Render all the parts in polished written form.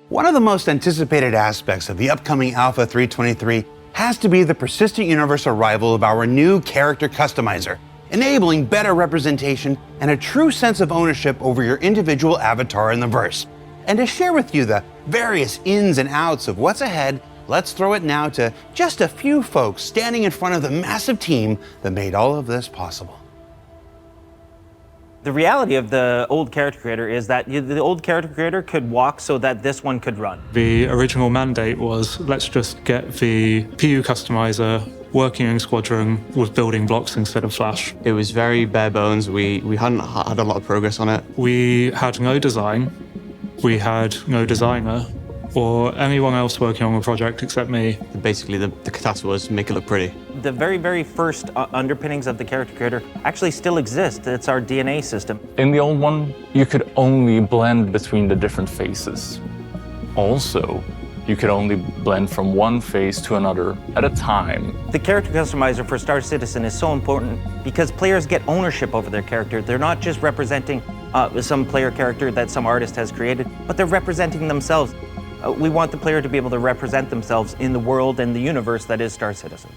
One of the most anticipated aspects of the upcoming Alpha 323 has to be the persistent universe arrival of our new character customizer, enabling better representation and a true sense of ownership over your individual avatar in the verse. And to share with you the various ins and outs of what's ahead, let's throw it now to just a few folks standing in front of the massive team that made all of this possible. The reality of the old character creator is that the old character creator could walk so that this one could run. The original mandate was, let's just get the PU customizer working in Squadron with building blocks instead of Flash. It was very bare bones. We hadn't had a lot of progress on it. We had no design, we had no designer, or anyone else working on the project except me. Basically, the task was make it look pretty. The very first underpinnings of the character creator actually still exist. It's our DNA system. In the old one, you could only blend between the different faces. Also, you could only blend from one face to another at a time. The character customizer for Star Citizen is so important because players get ownership over their character. They're not just representing some player character that some artist has created, but they're representing themselves. We want the player to be able to represent themselves in the world and the universe that is Star Citizen.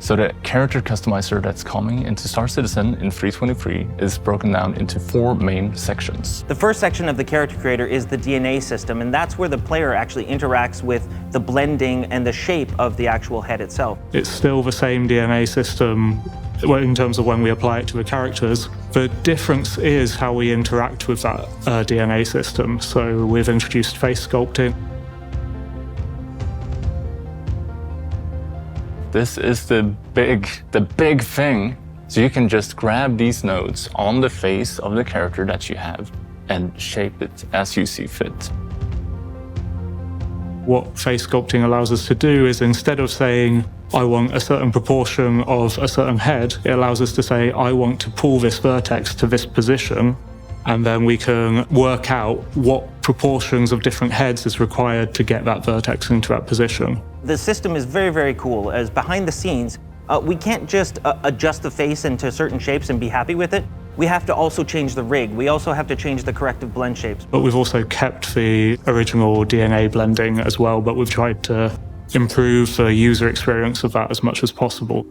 So the character customizer that's coming into Star Citizen in 323 is broken down into 4 main sections. The first section of the character creator is the DNA system, and that's where the player actually interacts with the blending and the shape of the actual head itself. It's still the same DNA system in terms of when we apply it to the characters. The difference is how we interact with that DNA system. So we've introduced face sculpting. This is the big thing. So you can just grab these nodes on the face of the character that you have and shape it as you see fit. What face sculpting allows us to do is, instead of saying, I want a certain proportion of a certain head, it allows us to say, I want to pull this vertex to this position, and then we can work out what proportions of different heads is required to get that vertex into that position. The system is very cool, as behind the scenes, we can't just adjust the face into certain shapes and be happy with it. We have to also change the rig. We also have to change the corrective blend shapes. But we've also kept the original DNA blending as well, but we've tried to improve the user experience of that as much as possible.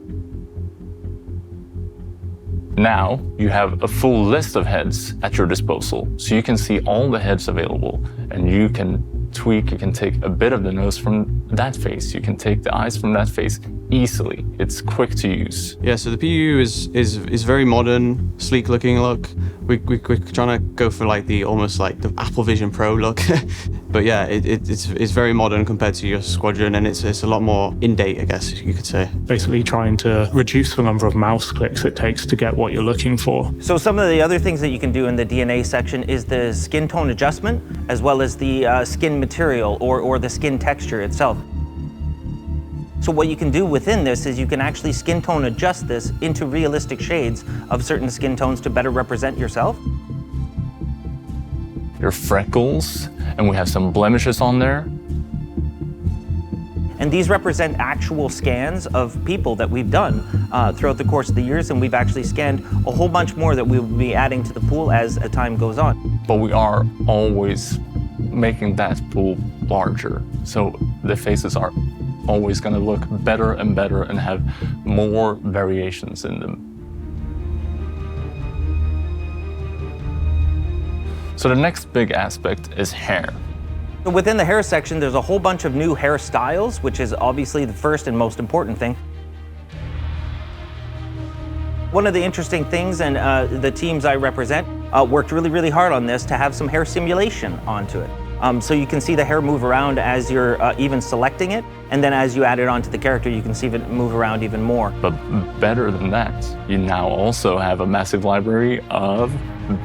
Now you have a full list of heads at your disposal, so you can see all the heads available, and you can tweak, you can take a bit of the nose from that face, you can take the eyes from that face easily. It's quick to use. Yeah, so the PU is very modern, sleek looking look. We're trying to go for like almost like the Apple Vision Pro look. But yeah, it's very modern compared to your Squadron, and it's a lot more in-date, I guess you could say. Basically trying to reduce the number of mouse clicks it takes to get what you're looking for. So some of the other things that you can do in the DNA section is the skin tone adjustment, as well as the skin material or the skin texture itself. So what you can do within this is you can actually skin tone adjust this into realistic shades of certain skin tones to better represent yourself. Your freckles, and we have some blemishes on there. And these represent actual scans of people that we've done throughout the course of the years, and we've actually scanned a whole bunch more that we will be adding to the pool as time goes on. But we are always making that pool larger, so the faces are always going to look better and better and have more variations in them. So the next big aspect is hair. Within the hair section, there's a whole bunch of new hairstyles, which is obviously the first and most important thing. One of the interesting things, and the teams I represent worked really hard on this to have some hair simulation onto it. So you can see the hair move around as you're even selecting it, and then as you add it onto the character, you can see it move around even more. But better than that, you now also have a massive library of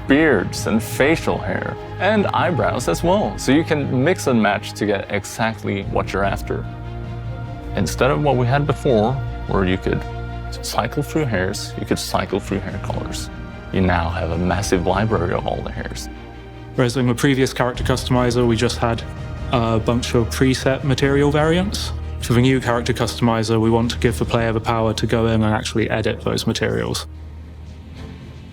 beards and facial hair, and eyebrows as well. So you can mix and match to get exactly what you're after. Instead of what we had before, where you could cycle through hairs, you could cycle through hair colors. you now have a massive library of all the hairs. Whereas in the previous character customizer, we just had a bunch of preset material variants. For the new character customizer, we want to give the player the power to go in and actually edit those materials.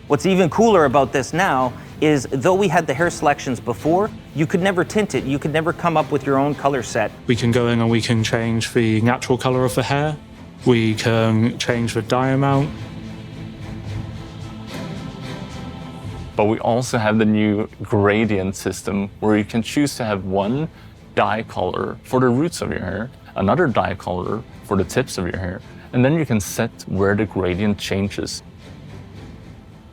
What's even cooler about this now is, though we had the hair selections before, you could never tint it. You could never come up with your own color set. We can go in and we can change the natural color of the hair. We can change the dye amount. But we also have the new gradient system where you can choose to have one dye color for the roots of your hair, another dye color for the tips of your hair, and then you can set where the gradient changes.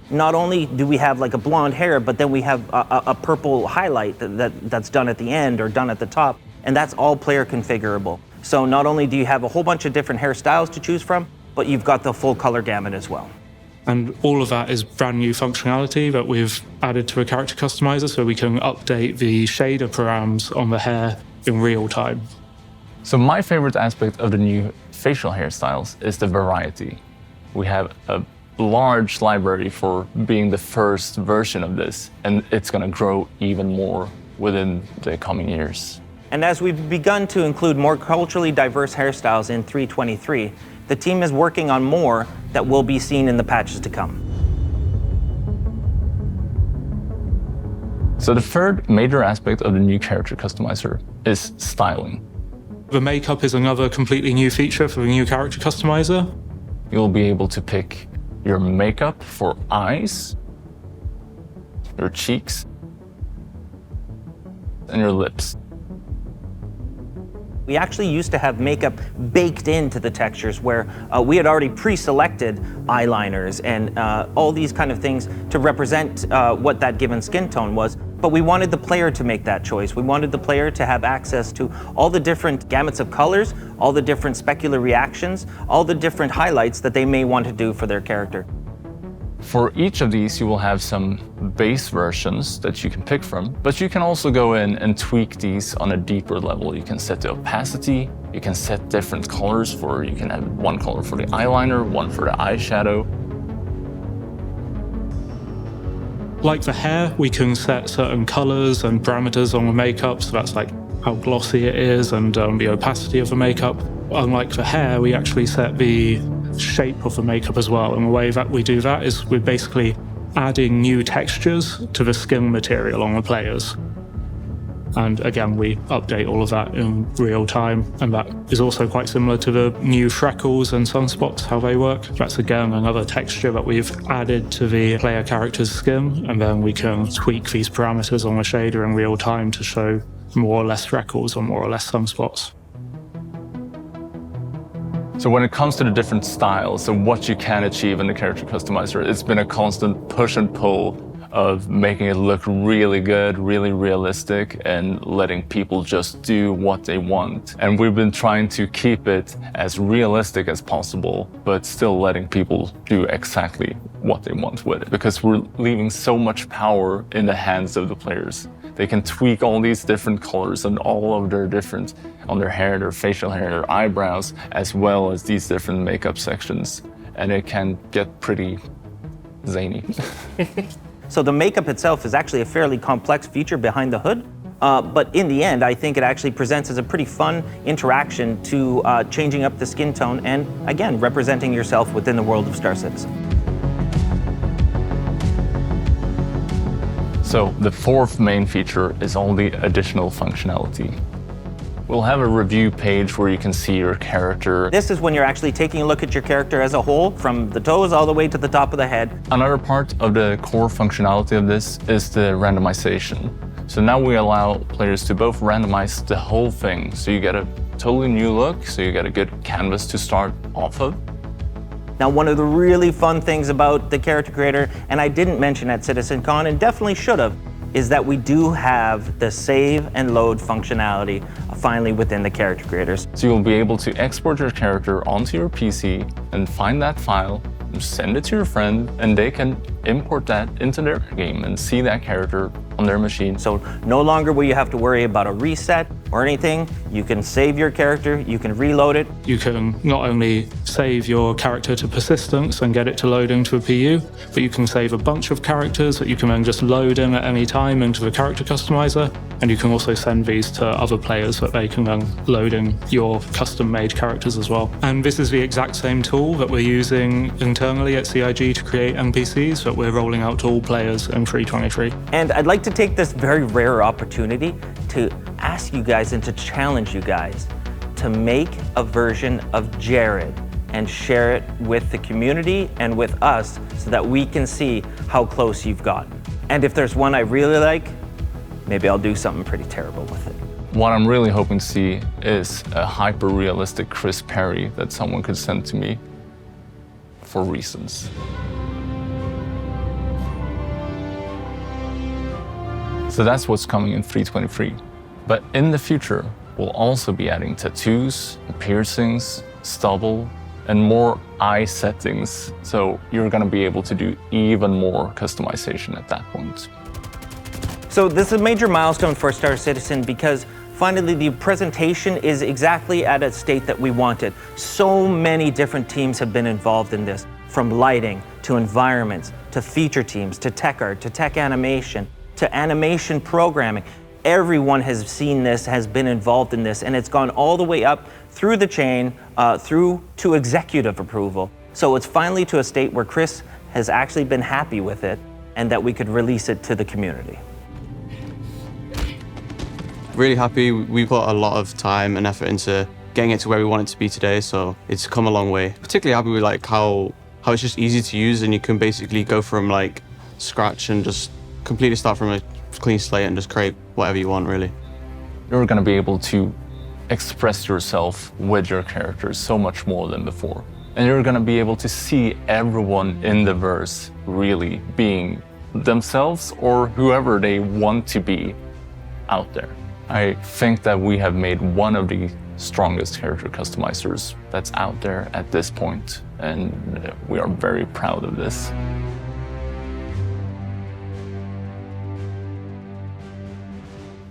Not only do we have like a blonde hair, but then we have a purple highlight that's done at the end or done at the top, and that's all player configurable. So not only do you have a whole bunch of different hairstyles to choose from, but you've got the full color gamut as well. And all of that is brand new functionality that we've added to a character customizer, so we can update the shader params on the hair in real time. So my favorite aspect of the new facial hairstyles is the variety. We have a large library for being the first version of this, and it's going to grow even more within the coming years. And as we've begun to include more culturally diverse hairstyles in 3.23, the team is working on more that will be seen in the patches to come. So the third major aspect of the new character customizer is styling. The makeup is another completely new feature for the new character customizer. You'll be able to pick your makeup for eyes, your cheeks, and your lips. We actually used to have makeup baked into the textures where we had already pre-selected eyeliners and all these kind of things to represent what that given skin tone was. But we wanted the player to make that choice. We wanted the player to have access to all the different gamuts of colors, all the different specular reactions, all the different highlights that they may want to do for their character. For each of these, you will have some base versions that you can pick from, but you can also go in and tweak these on a deeper level. You can set the opacity, you can set different colors for, you can have one color for the eyeliner, one for the eyeshadow. Like the hair, we can set certain colors and parameters on the makeup, so that's like how glossy it is and the opacity of the makeup. Unlike the hair, we actually set the shape of the makeup as well, and the way that we do that is we're basically adding new textures to the skin material on the players. And again, we update all of that in real time, and that is also quite similar to the new freckles and sunspots, how they work. That's again another texture that we've added to the player character's skin, and then we can tweak these parameters on the shader in real time to show more or less freckles or more or less sunspots. So when it comes to the different styles and what you can achieve in the character customizer, it's been a constant push and pull of making it look really good, really realistic, and letting people just do what they want. And we've been trying to keep it as realistic as possible, but still letting people do exactly what they want with it, because we're leaving so much power in the hands of the players. They can tweak all these different colors and all of their different, on their hair, their facial hair, their eyebrows, as well as these different makeup sections. And it can get pretty zany. So the makeup itself is actually a fairly complex feature behind the hood, but in the end, I think it actually presents as a pretty fun interaction to changing up the skin tone and, again, representing yourself within the world of Star Citizen. So the fourth main feature is all the additional functionality. We'll have a review page where you can see your character. This is when you're actually taking a look at your character as a whole, from the toes all the way to the top of the head. Another part of the core functionality of this is the randomization. So now we allow players to both randomize the whole thing. So you get a totally new look, so you get a good canvas to start off of. Now, one of the really fun things about the character creator, and I didn't mention at CitizenCon and definitely should have, is that we do have the save and load functionality finally within the character creators. So you'll be able to export your character onto your PC and find that file, send it to your friend, and they can import that into their game and see that character on their machine. So no longer will you have to worry about a reset or anything. You can save your character, you can reload it. You can not only save your character to persistence and get it to load into a PU, but you can save a bunch of characters that you can then just load in at any time into the character customizer. And you can also send these to other players that they can then load in your custom-made characters as well. And this is the exact same tool that we're using internally at CIG to create NPCs that we're rolling out to all players in 3.23. And I'd like to take this very rare opportunity to ask you guys and to challenge you guys to make a version of Jared and share it with the community and with us so that we can see how close you've gotten. And if there's one I really like, maybe I'll do something pretty terrible with it. What I'm really hoping to see is a hyper-realistic Chris Perry that someone could send to me for reasons. So that's what's coming in 3.23. But in the future, we'll also be adding tattoos, piercings, stubble, and more eye settings. So you're gonna be able to do even more customization at that point. So this is a major milestone for Star Citizen because finally the presentation is exactly at a state that we wanted. So many different teams have been involved in this, from lighting to environments, to feature teams, to tech art, to tech animation, to animation programming. Everyone has seen this, has been involved in this, and it's gone all the way up through the chain, through to executive approval. So it's finally to a state where Chris has actually been happy with it and that we could release it to the community. Really happy. We put a lot of time and effort into getting it to where we want it to be today, so it's come a long way. Particularly happy with like how it's just easy to use, and you can basically go from like scratch and just completely start from a clean slate and just create whatever you want, really. You're gonna be able to express yourself with your characters so much more than before. And you're gonna be able to see everyone in the verse really being themselves or whoever they want to be out there. I think that we have made one of the strongest character customizers that's out there at this point, and we are very proud of this.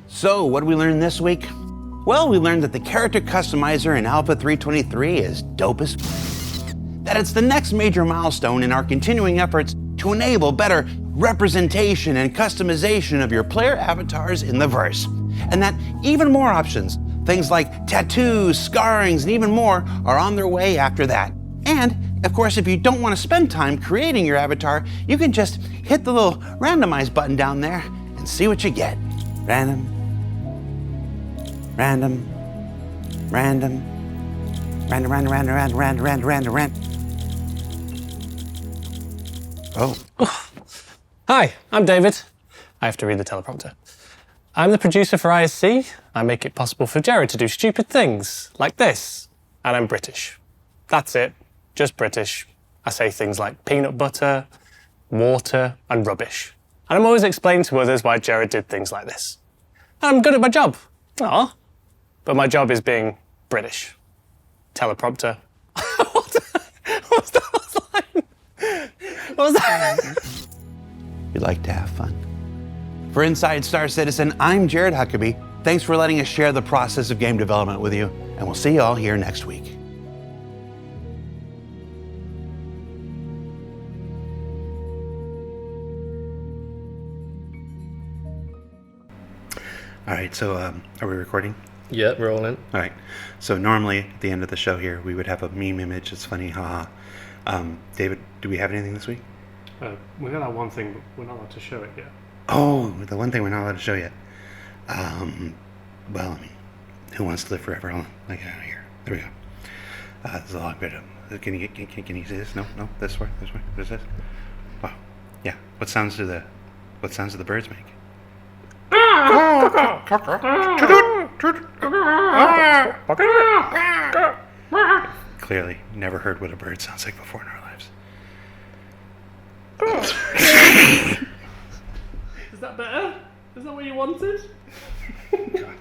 So, what did we learn this week? Well, we learned that the character customizer in Alpha 3.23 is dope as that it's the next major milestone in our continuing efforts to enable better representation and customization of your player avatars in the verse. And that even more options, things like tattoos, scarrings, and even more, are on their way after that. And, of course, if you don't want to spend time creating your avatar, you can just hit the little randomize button down there and see what you get. Random, random, random, random, random, random, random, random, random, random. Oh. Hi, I'm David. I have to read the teleprompter. I'm the producer for ISC. I make it possible for Jared to do stupid things like this. And I'm British. That's it, just British. I say things like peanut butter, water, and rubbish. And I'm always explaining to others why Jared did things like this. And I'm good at my job. Aw. But my job is being British. Teleprompter. What's that line? What was that? We like to have fun. For Inside Star Citizen, I'm Jared Huckabee. Thanks for letting us share the process of game development with you, and we'll see you all here next week. All right, so are we recording? Yeah, we're all in. All right, so normally at the end of the show here, we would have a meme image. It's funny, haha. David, do we have anything this week? We're going to have one thing, but we're not allowed to show it yet. Oh, the one thing we're not allowed to show yet. Well, I mean, who wants to live forever? Hold on, I got it here. There we go. There's a long bit of. Can you see this? No, this way. What is this? Wow. Yeah. What sounds do the birds make? Clearly, never heard what a bird sounds like before in our lives. Is that better? Is that what you wanted? God.